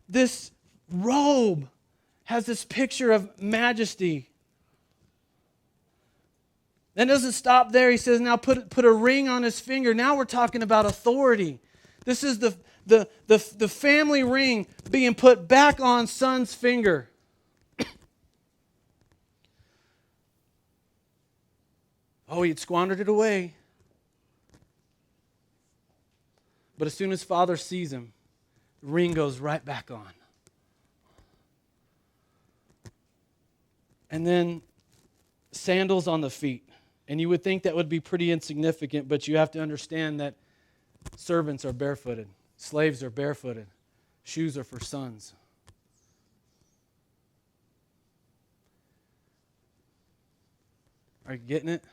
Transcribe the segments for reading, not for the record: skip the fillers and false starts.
this robe has this picture of majesty. Then doesn't stop there. He says, now put a ring on his finger. Now we're talking about authority. This is the family ring being put back on son's finger. Oh, he'd squandered it away. But as soon as father sees him, the ring goes right back on. And then sandals on the feet. And you would think that would be pretty insignificant, but you have to understand that servants are barefooted. Slaves are barefooted. Shoes are for sons. Are you getting it?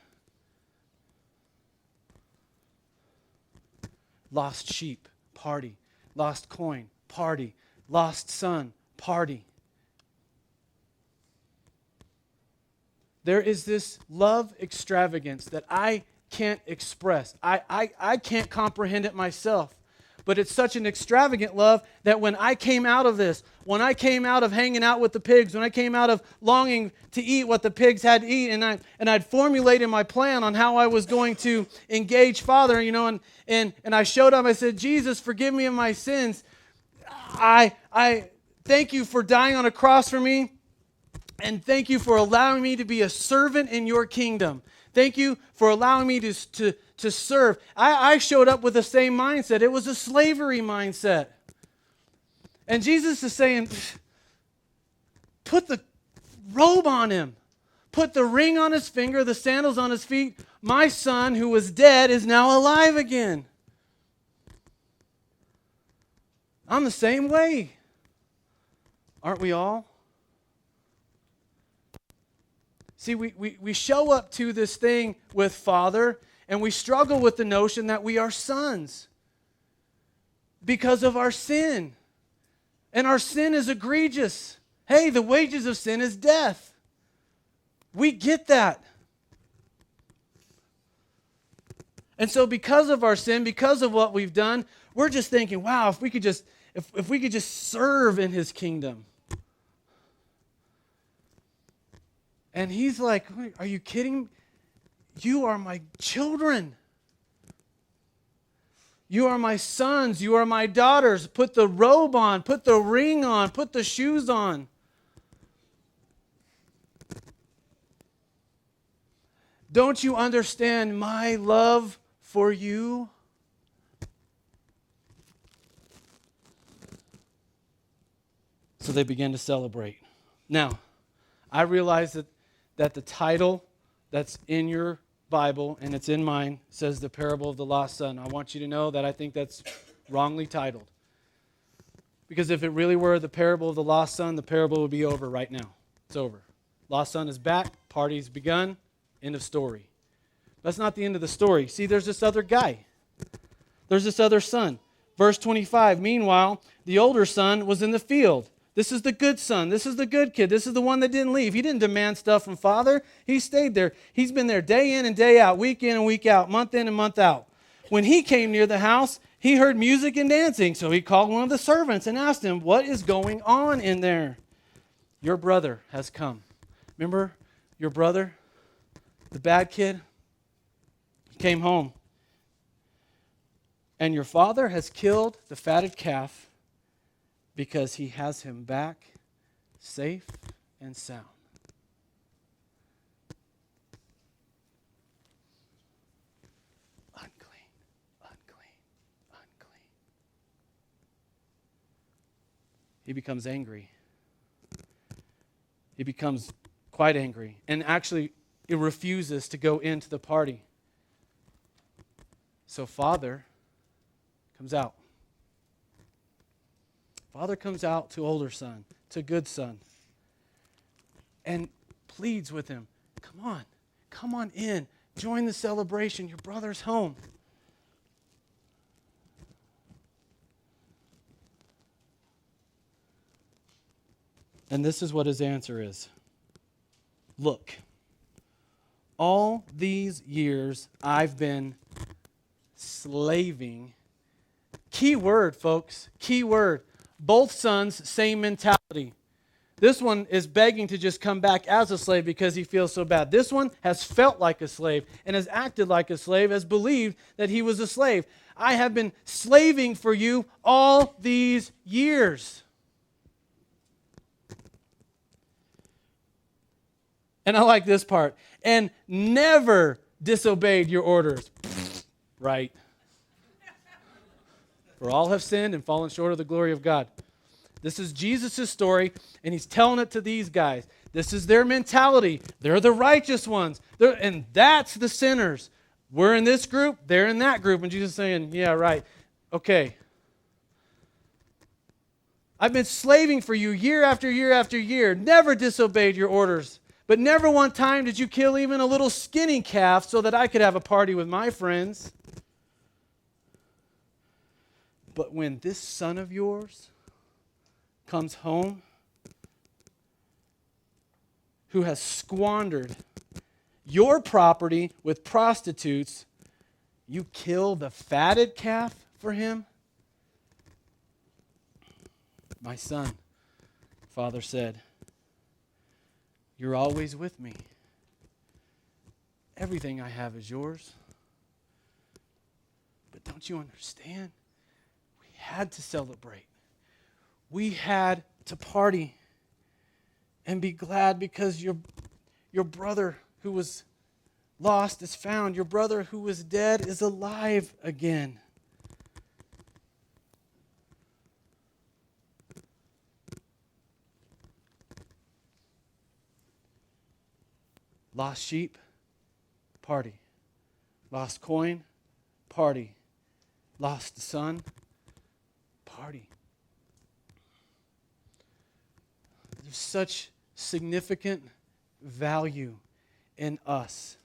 Lost sheep, party. Lost coin, party. Lost son, party. There is this love extravagance that I can't express. I can't comprehend it myself. But it's such an extravagant love that when I came out of this, when I came out of hanging out with the pigs, when I came out of longing to eat what the pigs had to eat, and I'd formulated my plan on how I was going to engage Father, and I showed up, I said, Jesus, forgive me of my sins. I thank you for dying on a cross for me, and thank you for allowing me to be a servant in your kingdom. Thank you for allowing me to serve. I showed up with the same mindset. It was a slavery mindset. And Jesus is saying, put the robe on him. Put the ring on his finger, the sandals on his feet. My son who was dead is now alive again. I'm the same way. Aren't we all? See, we show up to this thing with Father, and we struggle with the notion that we are sons because of our sin. And our sin is egregious. Hey, the wages of sin is death. We get that. And so because of our sin, because of what we've done, we're just thinking, wow, if we could just serve in his kingdom. And he's like, are you kidding? You are my children. You are my sons. You are my daughters. Put the robe on. Put the ring on. Put the shoes on. Don't you understand my love for you? So they began to celebrate. Now, I realize that the title that's in your Bible, and it's in mine, says the parable of the lost son. I want you to know that I think that's wrongly titled. Because if it really were the parable of the lost son, the parable would be over right now. It's over. Lost son is back, party's begun, end of story. That's not the end of the story. See, there's this other guy. There's this other son. Verse 25, meanwhile, the older son was in the field. This is the good son. This is the good kid. This is the one that didn't leave. He didn't demand stuff from father. He stayed there. He's been there day in and day out, week in and week out, month in and month out. When he came near the house, he heard music and dancing. So he called one of the servants and asked him, what is going on in there? Your brother has come. Remember your brother, the bad kid? He came home. And your father has killed the fatted calf because he has him back safe and sound. Unclean, unclean, unclean. He becomes angry. He becomes quite angry. And actually, he refuses to go into the party. So father comes out. Father comes out to older son, to good son, and pleads with him, come on in, join the celebration, your brother's home. And this is what his answer is. Look, all these years I've been slaving. Key word, folks, key word. Both sons, same mentality. This one is begging to just come back as a slave because he feels so bad. This one has felt like a slave and has acted like a slave, has believed that he was a slave. I have been slaving for you all these years. And I like this part. And never disobeyed your orders. Right. For all have sinned and fallen short of the glory of God. This is Jesus' story, and he's telling it to these guys. This is their mentality. They're the righteous ones. And that's the sinners. We're in this group, they're in that group. And Jesus is saying, yeah, right. Okay. I've been slaving for you year after year after year. Never disobeyed your orders. But never one time did you kill even a little skinny calf so that I could have a party with my friends. But when this son of yours comes home, who has squandered your property with prostitutes, you kill the fatted calf for him? My son, father said, you're always with me. Everything I have is yours. But don't you understand? We had to celebrate. We had to party and be glad because your brother who was lost is found. Your brother who was dead is alive again. Lost sheep, party. Lost coin, party. Lost son, party. There's such significant value in us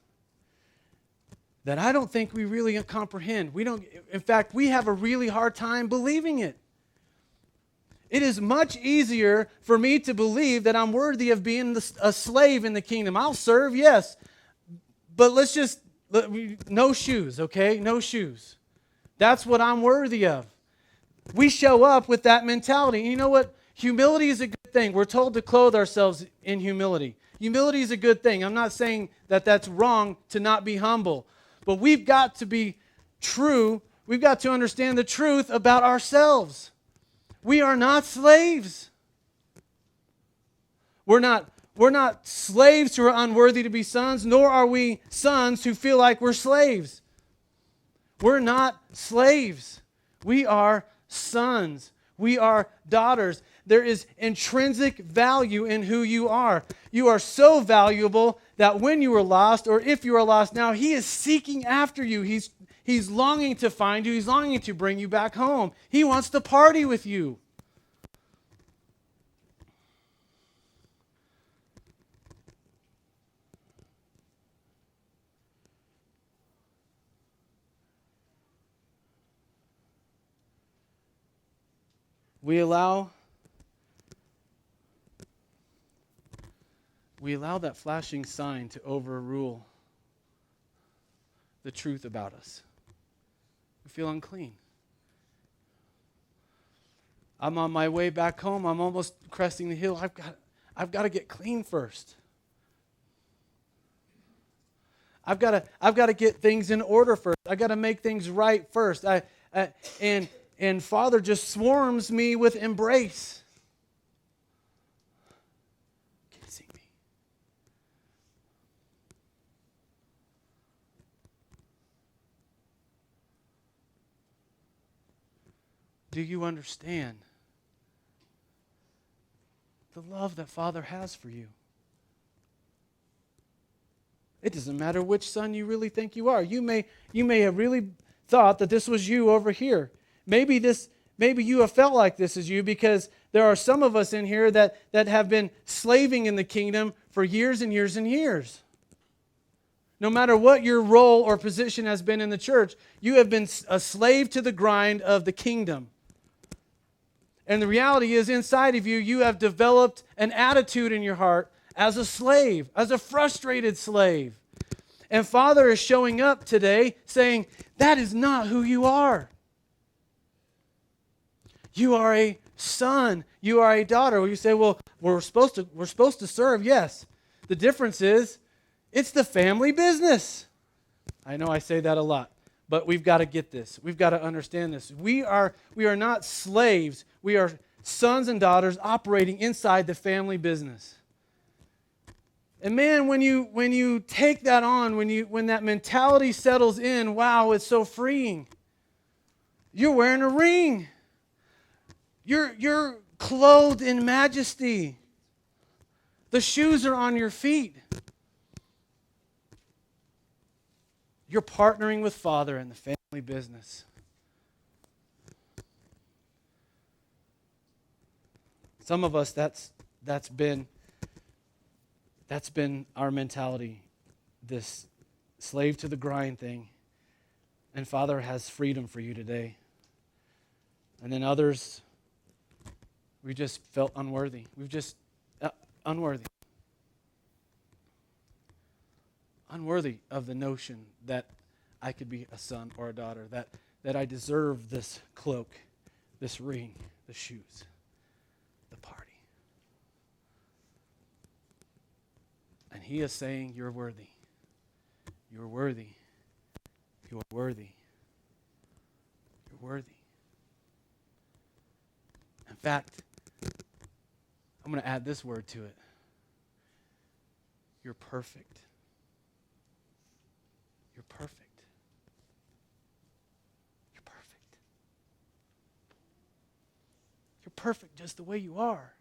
that I don't think we really comprehend. In fact, we have a really hard time believing it. It is much easier for me to believe that I'm worthy of being a slave in the kingdom. I'll serve, yes, but no shoes, okay? No shoes. That's what I'm worthy of. We show up with that mentality. And you know what? Humility is a good thing. We're told to clothe ourselves in humility. Humility is a good thing. I'm not saying that that's wrong to not be humble, but we've got to be true. We've got to understand the truth about ourselves. We are not slaves. We're not slaves who are unworthy to be sons, nor are we sons who feel like we're slaves. We're not slaves. We are sons. We are daughters. There is intrinsic value in who you are. You are so valuable that when you were lost, or if you are lost now, He is seeking after you. He's longing to find you. He's longing to bring you back home. He wants to party with you. We allow that flashing sign to overrule the truth about us. We feel unclean. I'm on my way back home. I'm almost cresting the hill. I've got to get clean first. I've got to get things in order first. I've got to make things right first. And Father just swarms me with embrace. Kissing me. Do you understand the love that Father has for you? It doesn't matter which son you really think you are. You may have really thought that this was you over here. Maybe you have felt like this is you because there are some of us in here that have been slaving in the kingdom for years and years and years. No matter what your role or position has been in the church, you have been a slave to the grind of the kingdom. And the reality is inside of you, you have developed an attitude in your heart as a slave, as a frustrated slave. And Father is showing up today saying, that is not who you are. You are a son, you are a daughter. Well, you say, well, we're supposed to serve. Yes. The difference is it's the family business. I know I say that a lot, but we've got to get this. We've got to understand this. We are not slaves. We are sons and daughters operating inside the family business. And man, when you take that on, when that mentality settles in, wow, it's so freeing. You're wearing a ring. You're clothed in majesty. The shoes are on your feet. You're partnering with Father in the family business. Some of us, that's been our mentality, this slave to the grind thing. And Father has freedom for you today. And then others, we just felt unworthy. We've just unworthy. Unworthy of the notion that I could be a son or a daughter, that I deserve this cloak, this ring, the shoes, the party. And he is saying, you're worthy. You're worthy. You are worthy. You're worthy. In fact, I'm going to add this word to it. You're perfect. You're perfect. You're perfect. You're perfect just the way you are.